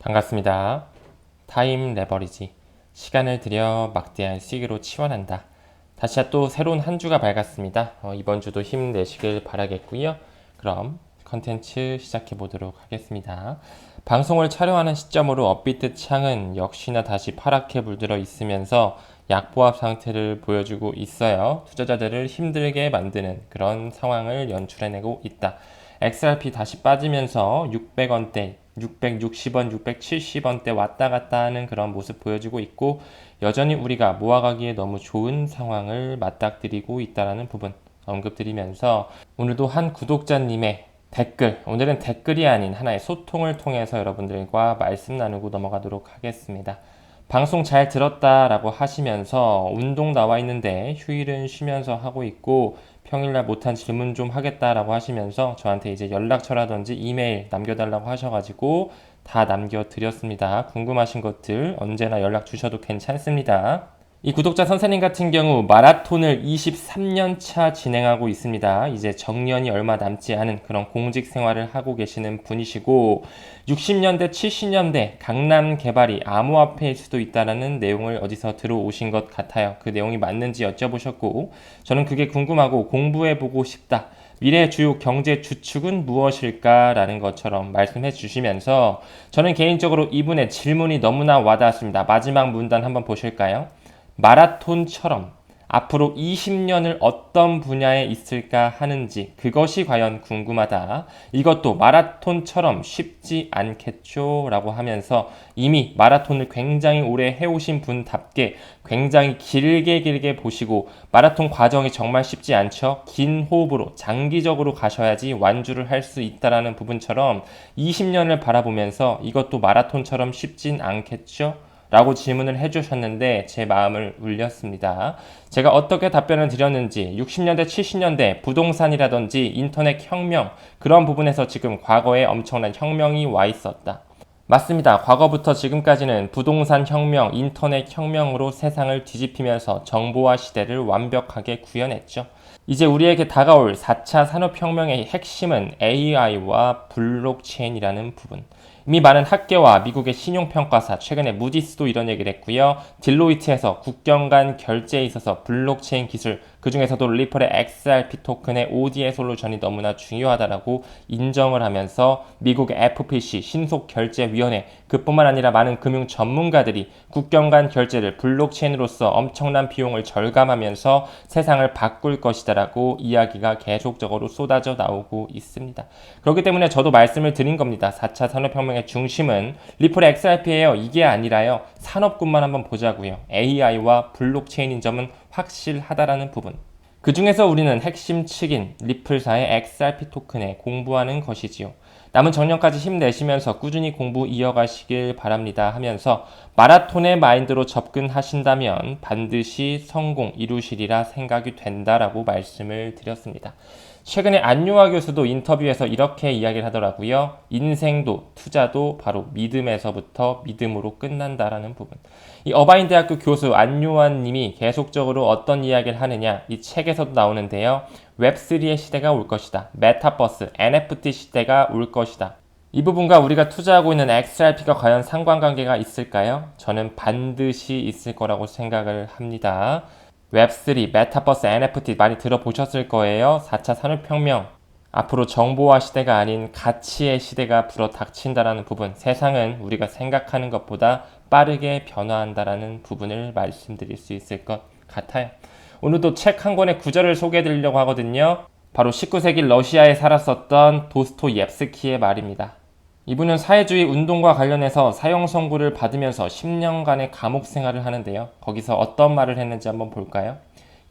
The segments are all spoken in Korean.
반갑습니다. 타임 레버리지. 시간을 들여 막대한 수익으로 치환한다. 다시 또 새로운 한 주가 밝았습니다. 이번 주도 힘내시길 바라겠고요. 그럼 컨텐츠 시작해 보도록 하겠습니다. 방송을 촬영하는 시점으로 업비트 창은 역시나 다시 파랗게 물들어 있으면서 약보합 상태를 보여주고 있어요. 투자자들을 힘들게 만드는 그런 상황을 연출해내고 있다. XRP 다시 빠지면서 600원대, 660원, 670원대 왔다 갔다 하는 그런 모습 보여주고 있고 여전히 우리가 모아가기에 너무 좋은 상황을 맞닥뜨리고 있다는 부분 언급드리면서 오늘도 한 구독자님의 댓글, 오늘은 댓글이 아닌 하나의 소통을 통해서 여러분들과 말씀 나누고 넘어가도록 하겠습니다. 방송 잘 들었다라고 하시면서 운동 나와 있는데 휴일은 쉬면서 하고 있고 평일날 못한 질문 좀 하겠다라고 하시면서 저한테 이제 연락처라든지 이메일 남겨달라고 하셔가지고 다 남겨드렸습니다. 궁금하신 것들 언제나 연락 주셔도 괜찮습니다. 이 구독자 선생님 같은 경우 마라톤을 23년 차 진행하고 있습니다. 이제 정년이 얼마 남지 않은 그런 공직 생활을 하고 계시는 분이시고 60년대, 70년대 강남 개발이 암호화폐일 수도 있다는 내용을 어디서 들어오신 것 같아요. 그 내용이 맞는지 여쭤보셨고 저는 그게 궁금하고 공부해보고 싶다. 미래 주요 경제 주축은 무엇일까라는 것처럼 말씀해 주시면서 저는 개인적으로 이분의 질문이 너무나 와닿았습니다. 마지막 문단 한번 보실까요? 마라톤처럼 앞으로 20년을 어떤 분야에 있을까 하는지 그것이 과연 궁금하다. 이것도 마라톤처럼 쉽지 않겠죠? 라고 하면서 이미 마라톤을 굉장히 오래 해오신 분답게 굉장히 길게 보시고 마라톤 과정이 정말 쉽지 않죠? 긴 호흡으로 장기적으로 가셔야지 완주를 할 수 있다는 부분처럼 20년을 바라보면서 이것도 마라톤처럼 쉽진 않겠죠? 라고 질문을 해주셨는데 제 마음을 울렸습니다. 제가 어떻게 답변을 드렸는지 60년대, 70년대 부동산이라든지 인터넷 혁명 그런 부분에서 지금 과거에 엄청난 혁명이 와 있었다. 맞습니다. 과거부터 지금까지는 부동산 혁명, 인터넷 혁명으로 세상을 뒤집히면서 정보화 시대를 완벽하게 구현했죠. 이제 우리에게 다가올 4차 산업혁명의 핵심은 AI와 블록체인이라는 부분. 이미 많은 학계와 미국의 신용평가사, 최근에 무디스도 이런 얘기를 했고요. 딜로이트에서 국경 간 결제에 있어서 블록체인 기술, 그 중에서도 리플의 XRP 토큰의 ODA 솔루션이 너무나 중요하다라고 인정을 하면서 미국의 FPC, 신속결제위원회, 그뿐만 아니라 많은 금융 전문가들이 국경 간 결제를 블록체인으로서 엄청난 비용을 절감하면서 세상을 바꿀 것이다라고 이야기가 계속적으로 쏟아져 나오고 있습니다. 그렇기 때문에 저도 말씀을 드린 겁니다. 4차 산업혁명의 중심은 리플의 XRP예요. 이게 아니라요. 산업군만 한번 보자고요. AI와 블록체인인 점은 확실하다라는 부분. 그 중에서 우리는 핵심 측인 리플사의 XRP 토큰에 공부하는 것이지요. 남은 정년까지 힘내시면서 꾸준히 공부 이어가시길 바랍니다 하면서 마라톤의 마인드로 접근하신다면 반드시 성공 이루시리라 생각이 된다라고 말씀을 드렸습니다. 최근에 안유아 교수도 인터뷰에서 이렇게 이야기를 하더라고요. 인생도 투자도 바로 믿음에서부터 믿음으로 끝난다라는 부분. 이 어바인대학교 교수 안유아 님이 계속적으로 어떤 이야기를 하느냐 이 책에서도 나오는데요. 웹3의 시대가 올 것이다. 메타버스, NFT 시대가 올 것이다. 이 부분과 우리가 투자하고 있는 XRP가 과연 상관관계가 있을까요? 저는 반드시 있을 거라고 생각을 합니다. 웹3, 메타버스, NFT 많이 들어보셨을 거예요. 4차 산업혁명. 앞으로 정보화 시대가 아닌 가치의 시대가 불어닥친다라는 부분. 세상은 우리가 생각하는 것보다 빠르게 변화한다라는 부분을 말씀드릴 수 있을 것 같아요. 오늘도 책 한 권의 구절을 소개해 드리려고 하거든요. 바로 19세기 러시아에 살았었던 도스토옙스키의 말입니다. 이분은 사회주의 운동과 관련해서 사형 선고를 받으면서 10년간의 감옥 생활을 하는데요. 거기서 어떤 말을 했는지 한번 볼까요?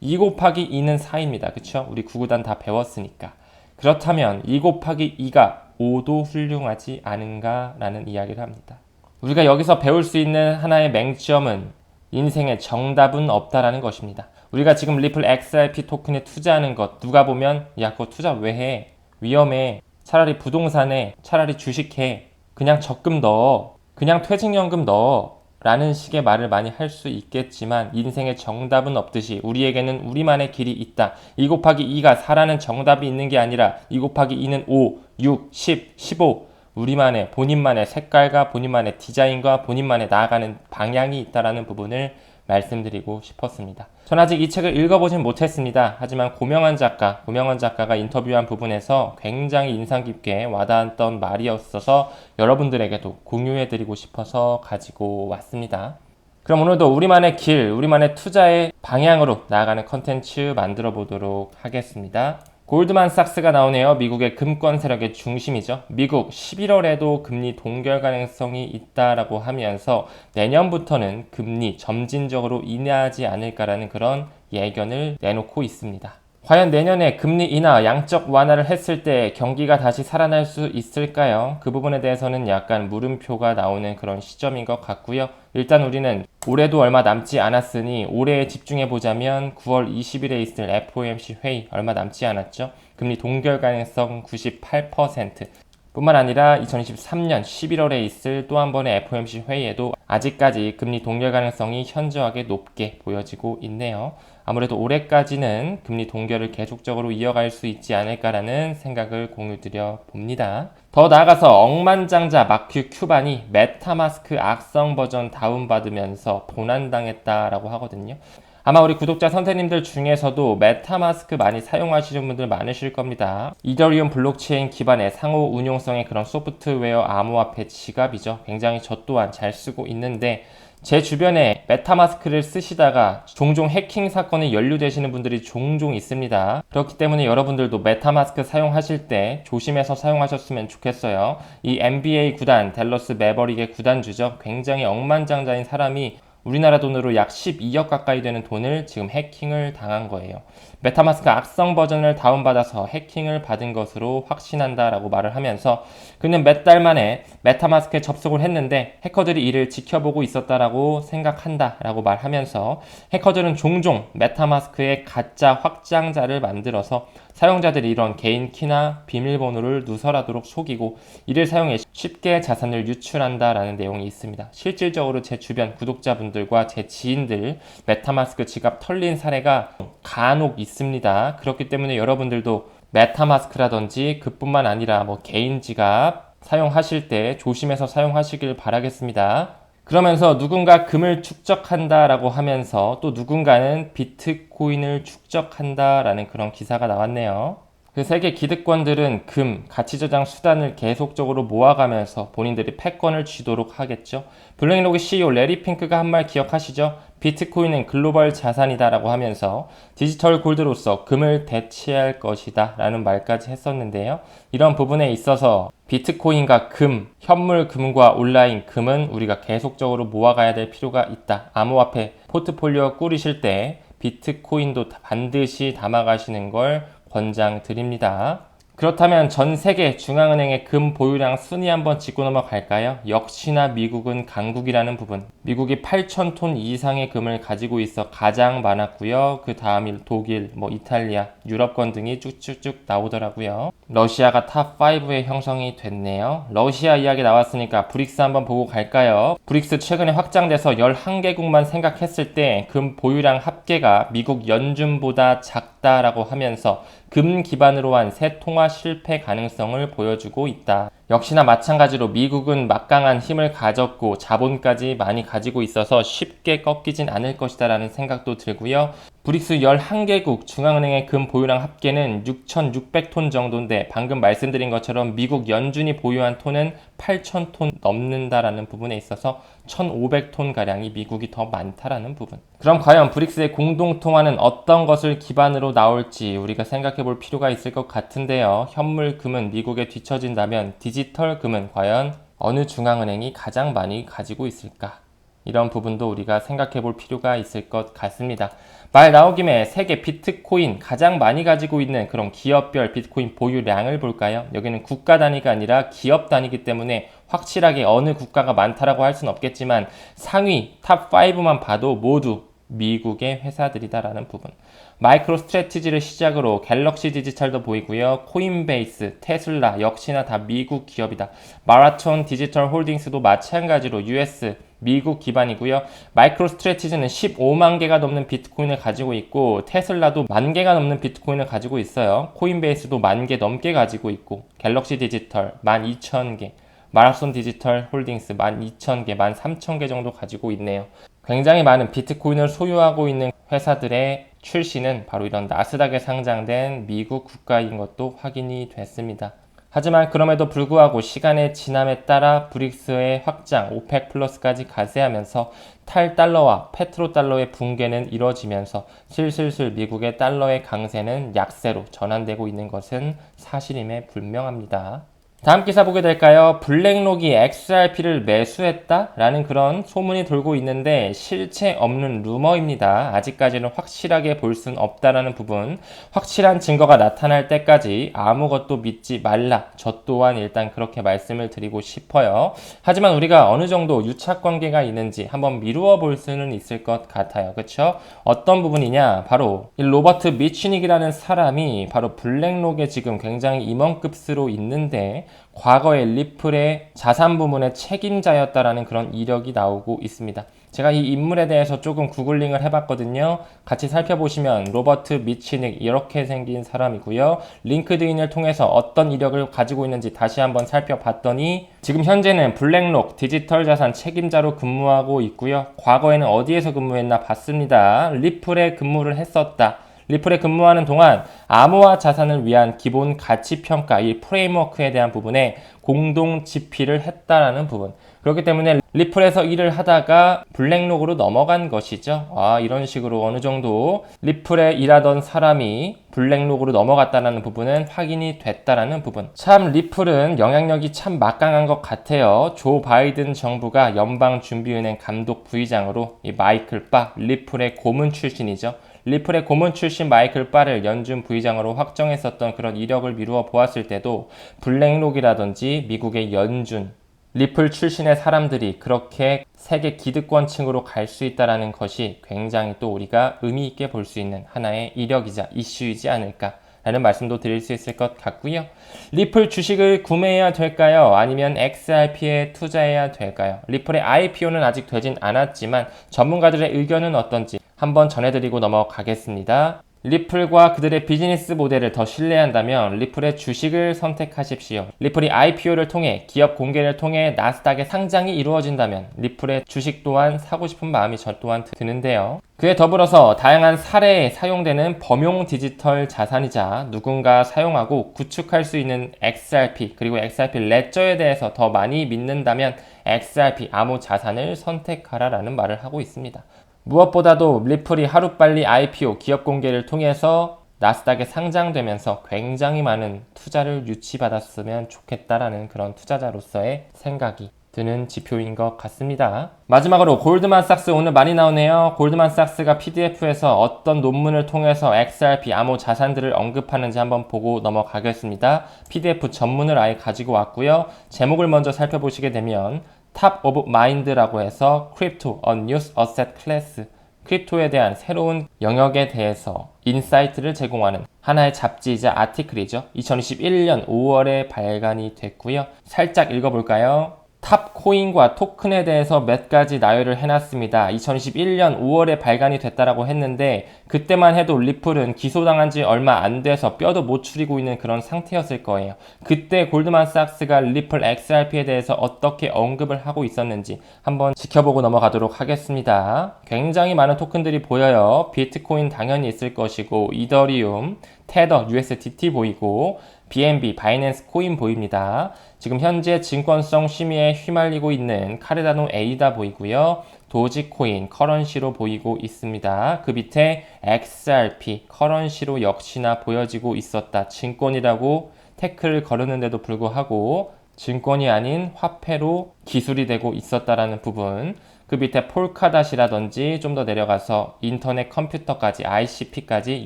2 곱하기 2는 4입니다. 그쵸? 우리 구구단 다 배웠으니까. 그렇다면 2 곱하기 2가 5도 훌륭하지 않은가? 라는 이야기를 합니다. 우리가 여기서 배울 수 있는 하나의 맹점은 인생에 정답은 없다라는 것입니다. 우리가 지금 리플 XRP 토큰에 투자하는 것 누가 보면 야 그거 투자 왜 해? 위험해. 차라리 부동산에 차라리 주식해. 그냥 적금 넣어. 그냥 퇴직연금 넣어. 라는 식의 말을 많이 할 수 있겠지만 인생에 정답은 없듯이 우리에게는 우리만의 길이 있다. 2 곱하기 2가 4라는 정답이 있는 게 아니라 2 곱하기 2는 5, 6, 10, 15 우리만의 본인만의 색깔과 본인만의 디자인과 본인만의 나아가는 방향이 있다라는 부분을 말씀드리고 싶었습니다. 전 아직 이 책을 읽어보진 못했습니다. 하지만 고명환 작가가 인터뷰한 부분에서 굉장히 인상 깊게 와닿았던 말이었어서 여러분들에게도 공유해드리고 싶어서 가지고 왔습니다. 그럼 오늘도 우리만의 길, 우리만의 투자의 방향으로 나아가는 컨텐츠 만들어 보도록 하겠습니다. 골드만삭스가 나오네요. 미국의 금권 세력의 중심이죠. 미국 11월에도 금리 동결 가능성이 있다라고 하면서 내년부터는 금리 점진적으로 인하하지 않을까라는 그런 예견을 내놓고 있습니다. 과연 내년에 금리 인하, 양적 완화를 했을 때 경기가 다시 살아날 수 있을까요? 그 부분에 대해서는 약간 물음표가 나오는 그런 시점인 것 같고요. 일단 우리는 올해도 얼마 남지 않았으니 올해에 집중해 보자면 9월 20일에 있을 FOMC 회의 얼마 남지 않았죠. 금리 동결 가능성 98%. 뿐만 아니라 2023년 11월에 있을 또 한 번의 FOMC 회의에도 아직까지 금리 동결 가능성이 현저하게 높게 보여지고 있네요. 아무래도 올해까지는 금리 동결을 계속적으로 이어갈 수 있지 않을까라는 생각을 공유드려 봅니다. 더 나아가서 억만장자 마크 큐반이 메타마스크 악성 버전 다운받으면서 도난당했다라고 하거든요. 아마 우리 구독자 선생님들 중에서도 메타마스크 많이 사용하시는 분들 많으실 겁니다. 이더리움 블록체인 기반의 상호 운용성의 그런 소프트웨어 암호화폐 지갑이죠. 굉장히 저 또한 잘 쓰고 있는데 제 주변에 메타마스크를 쓰시다가 종종 해킹 사건에 연루되시는 분들이 종종 있습니다. 그렇기 때문에 여러분들도 메타마스크 사용하실 때 조심해서 사용하셨으면 좋겠어요. 이 NBA 구단, 댈러스 매버릭의 구단주죠. 굉장히 억만장자인 사람이 우리나라 돈으로 약 12억 가까이 되는 돈을 지금 해킹을 당한 거예요. 메타마스크 악성 버전을 다운받아서 해킹을 받은 것으로 확신한다라고 말을 하면서 그는 몇 달 만에 메타마스크에 접속을 했는데 해커들이 이를 지켜보고 있었다라고 생각한다라고 말하면서 해커들은 종종 메타마스크의 가짜 확장자를 만들어서 사용자들이 이런 개인 키나 비밀번호를 누설하도록 속이고 이를 사용해 쉽게 자산을 유출한다라는 내용이 있습니다. 실질적으로 제 주변 구독자분들과 제 지인들 메타마스크 지갑 털린 사례가 간혹 있습니다. 그렇기 때문에 여러분들도 메타마스크라든지 그뿐만 아니라 개인 지갑 사용하실 때 조심해서 사용하시길 바라겠습니다. 그러면서 누군가 금을 축적한다라고 하면서 또 누군가는 비트코인을 축적한다라는 그런 기사가 나왔네요. 그 세계 기득권들은 금, 가치저장 수단을 계속적으로 모아가면서 본인들이 패권을 쥐도록 하겠죠. 블랙록의 CEO 레리 핑크가 한 말 기억하시죠? 비트코인은 글로벌 자산이다 라고 하면서 디지털 골드로서 금을 대체할 것이다 라는 말까지 했었는데요. 이런 부분에 있어서 비트코인과 금, 현물 금과 온라인 금은 우리가 계속적으로 모아가야 될 필요가 있다. 암호화폐 포트폴리오 꾸리실 때 비트코인도 반드시 담아가시는 걸 권장드립니다. 그렇다면 전 세계 중앙은행의 금 보유량 순위 한번 짚고 넘어갈까요? 역시나 미국은 강국이라는 부분. 미국이 8,000톤 이상의 금을 가지고 있어 가장 많았고요. 그 다음이 독일, 이탈리아, 유럽권 등이 쭉쭉쭉 나오더라고요. 러시아가 탑5에 형성이 됐네요. 러시아 이야기 나왔으니까 브릭스 한번 보고 갈까요? 브릭스 최근에 확장돼서 11개국만 생각했을 때 금 보유량 합계가 미국 연준보다 작다라고 하면서 금 기반으로 한 새 통화 실패 가능성을 보여주고 있다. 역시나 마찬가지로 미국은 막강한 힘을 가졌고 자본까지 많이 가지고 있어서 쉽게 꺾이진 않을 것이다 라는 생각도 들고요. 브릭스 11개국 중앙은행의 금 보유량 합계는 6,600톤 정도인데 방금 말씀드린 것처럼 미국 연준이 보유한 톤은 8,000톤 넘는다라는 부분에 있어서 1,500톤 가량이 미국이 더 많다라는 부분. 그럼 과연 브릭스의 공동통화는 어떤 것을 기반으로 나올지 우리가 생각해 볼 필요가 있을 것 같은데요. 현물 금은 미국에 뒤처진다면 디지털 금은 과연 어느 중앙은행이 가장 많이 가지고 있을까? 이런 부분도 우리가 생각해 볼 필요가 있을 것 같습니다. 말 나온 김에 세계 비트코인 가장 많이 가지고 있는 그런 기업별 비트코인 보유량을 볼까요? 여기는 국가 단위가 아니라 기업 단위이기 때문에 확실하게 어느 국가가 많다라고 할 수는 없겠지만 상위 탑5만 봐도 모두 미국의 회사들이다라는 부분. 마이크로 스트래티지를 시작으로 갤럭시 디지털도 보이고요. 코인베이스, 테슬라 역시나 다 미국 기업이다. 마라톤 디지털 홀딩스도 마찬가지로 US 미국 기반이고요. 마이크로 스트래티지는 15만 개가 넘는 비트코인을 가지고 있고 테슬라도 1만 개가 넘는 비트코인을 가지고 있어요. 코인베이스도 1만 개 넘게 가지고 있고 갤럭시 디지털 12,000개. 마라손 디지털 홀딩스 12,000개, 13,000개 정도 가지고 있네요. 굉장히 많은 비트코인을 소유하고 있는 회사들의 출시는 바로 이런 나스닥에 상장된 미국 국가인 것도 확인이 됐습니다. 하지만 그럼에도 불구하고 시간의 지남에 따라 브릭스의 확장, 오펙 플러스까지 가세하면서 탈달러와 페트로달러의 붕괴는 이뤄지면서 슬슬슬 미국의 달러의 강세는 약세로 전환되고 있는 것은 사실임에 분명합니다. 다음 기사 보게 될까요? 블랙록이 XRP를 매수했다라는 그런 소문이 돌고 있는데 실체 없는 루머입니다. 아직까지는 확실하게 볼 순 없다라는 부분, 확실한 증거가 나타날 때까지 아무것도 믿지 말라. 저 또한 일단 그렇게 말씀을 드리고 싶어요. 하지만 우리가 어느 정도 유착관계가 있는지 한번 미루어 볼 수는 있을 것 같아요. 그렇죠? 어떤 부분이냐? 바로 이 로버트 미치닉이라는 사람이 바로 블랙록에 지금 굉장히 임원급수로 있는데 과거에 리플의 자산 부문의 책임자였다라는 그런 이력이 나오고 있습니다. 제가 이 인물에 대해서 조금 구글링을 해봤거든요. 같이 살펴보시면 로버트 미치닉 이렇게 생긴 사람이고요. 링크드인을 통해서 어떤 이력을 가지고 있는지 다시 한번 살펴봤더니 지금 현재는 블랙록 디지털 자산 책임자로 근무하고 있고요. 과거에는 어디에서 근무했나 봤습니다. 리플에 근무를 했었다. 리플에 근무하는 동안 암호화 자산을 위한 기본 가치 평가, 이 프레임워크에 대한 부분에 공동 집필을 했다라는 부분. 그렇기 때문에 리플에서 일을 하다가 블랙록으로 넘어간 것이죠. 이런 식으로 어느 정도 리플에 일하던 사람이 블랙록으로 넘어갔다는 부분은 확인이 됐다라는 부분. 참 리플은 영향력이 참 막강한 것 같아요. 조 바이든 정부가 연방준비은행 감독 부의장으로 이 마이클 바, 리플의 고문 출신이죠. 리플의 고문 출신 마이클 바를 연준 부의장으로 확정했었던 그런 이력을 미루어 보았을 때도 블랙록이라든지 미국의 연준, 리플 출신의 사람들이 그렇게 세계 기득권층으로 갈 수 있다는 것이 굉장히 또 우리가 의미 있게 볼 수 있는 하나의 이력이자 이슈이지 않을까 라는 말씀도 드릴 수 있을 것 같고요. 리플 주식을 구매해야 될까요? 아니면 XRP에 투자해야 될까요? 리플의 IPO는 아직 되진 않았지만 전문가들의 의견은 어떤지 한번 전해드리고 넘어가겠습니다. 리플과 그들의 비즈니스 모델을 더 신뢰한다면 리플의 주식을 선택하십시오. 리플이 IPO를 통해 기업 공개를 통해 나스닥에 상장이 이루어진다면 리플의 주식 또한 사고 싶은 마음이 저 또한 드는데요. 그에 더불어서 다양한 사례에 사용되는 범용 디지털 자산이자 누군가 사용하고 구축할 수 있는 XRP 그리고 XRP 레저에 대해서 더 많이 믿는다면 XRP 암호 자산을 선택하라라는 말을 하고 있습니다. 무엇보다도 리플이 하루빨리 IPO 기업 공개를 통해서 나스닥에 상장되면서 굉장히 많은 투자를 유치받았으면 좋겠다라는 그런 투자자로서의 생각이 드는 지표인 것 같습니다. 마지막으로 골드만삭스 오늘 많이 나오네요. 골드만삭스가 PDF에서 어떤 논문을 통해서 XRP 암호 자산들을 언급하는지 한번 보고 넘어가겠습니다. PDF 전문을 아예 가지고 왔고요. 제목을 먼저 살펴보시게 되면 탑 오브 마인드라고 해서 크립토, a new asset class, 크립토에 대한 새로운 영역에 대해서 인사이트를 제공하는 하나의 잡지이자 아티클이죠. 2021년 5월에 발간이 됐고요. 살짝 읽어볼까요? 탑 코인과 토큰에 대해서 몇 가지 나열을 해놨습니다. 2021년 5월에 발간이 됐다라고 했는데 그때만 해도 리플은 기소당한 지 얼마 안 돼서 뼈도 못 추리고 있는 그런 상태였을 거예요. 그때 골드만삭스가 리플 XRP에 대해서 어떻게 언급을 하고 있었는지 한번 지켜보고 넘어가도록 하겠습니다. 굉장히 많은 토큰들이 보여요. 비트코인 당연히 있을 것이고 이더리움, 테더, USDT 보이고 BNB, 바이낸스 코인 보입니다. 지금 현재 증권성 심의에 휘말리고 있는 카르다노 에이다 보이고요. 도지코인 커런시로 보이고 있습니다. 그 밑에 XRP 커런시로 역시나 보여지고 있었다. 증권이라고 태클을 거르는데도 불구하고 증권이 아닌 화폐로 기술이 되고 있었다라는 부분. 그 밑에 폴카닷이라든지 좀 더 내려가서 인터넷 컴퓨터까지 ICP까지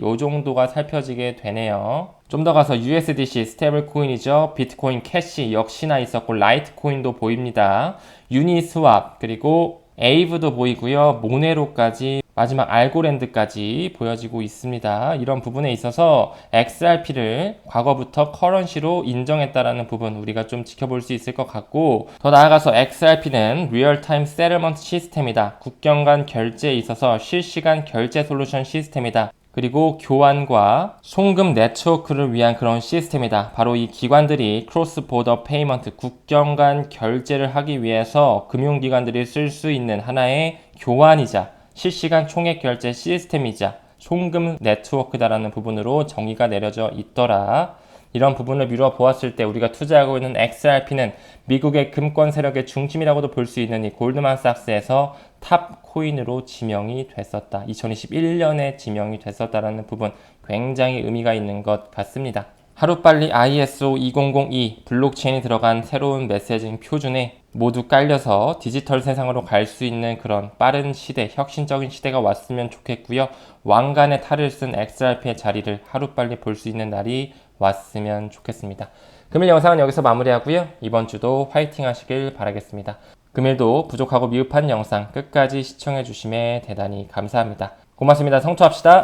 요 정도가 살펴지게 되네요. 좀 더 가서 USDC 스테이블 코인이죠. 비트코인 캐시 역시나 있었고 라이트코인도 보입니다. 유니스왑 그리고 에이브도 보이고요. 모네로까지 마지막 알고랜드까지 보여지고 있습니다. 이런 부분에 있어서 XRP를 과거부터 커런시로 인정했다라는 부분 우리가 좀 지켜볼 수 있을 것 같고 더 나아가서 XRP는 리얼타임 세틀먼트 시스템이다. 국경 간 결제에 있어서 실시간 결제 솔루션 시스템이다. 그리고 교환과 송금 네트워크를 위한 그런 시스템이다. 바로 이 기관들이 크로스 보더 페이먼트, 국경 간 결제를 하기 위해서 금융기관들이 쓸 수 있는 하나의 교환이자 실시간 총액 결제 시스템이자 송금 네트워크다라는 부분으로 정의가 내려져 있더라. 이런 부분을 미루어 보았을 때 우리가 투자하고 있는 XRP는 미국의 금권 세력의 중심이라고도 볼 수 있는 이 골드만삭스에서 탑 코인으로 지명이 됐었다. 2021년에 지명이 됐었다라는 부분 굉장히 의미가 있는 것 같습니다. 하루빨리 ISO 2002 블록체인이 들어간 새로운 메시징 표준에 모두 깔려서 디지털 세상으로 갈 수 있는 그런 빠른 시대, 혁신적인 시대가 왔으면 좋겠고요. 왕관의 탈을 쓴 XRP의 자리를 하루빨리 볼 수 있는 날이 왔으면 좋겠습니다. 금일 영상은 여기서 마무리하고요. 이번 주도 화이팅 하시길 바라겠습니다. 금일도 부족하고 미흡한 영상 끝까지 시청해 주심에 대단히 감사합니다. 고맙습니다. 성투합시다.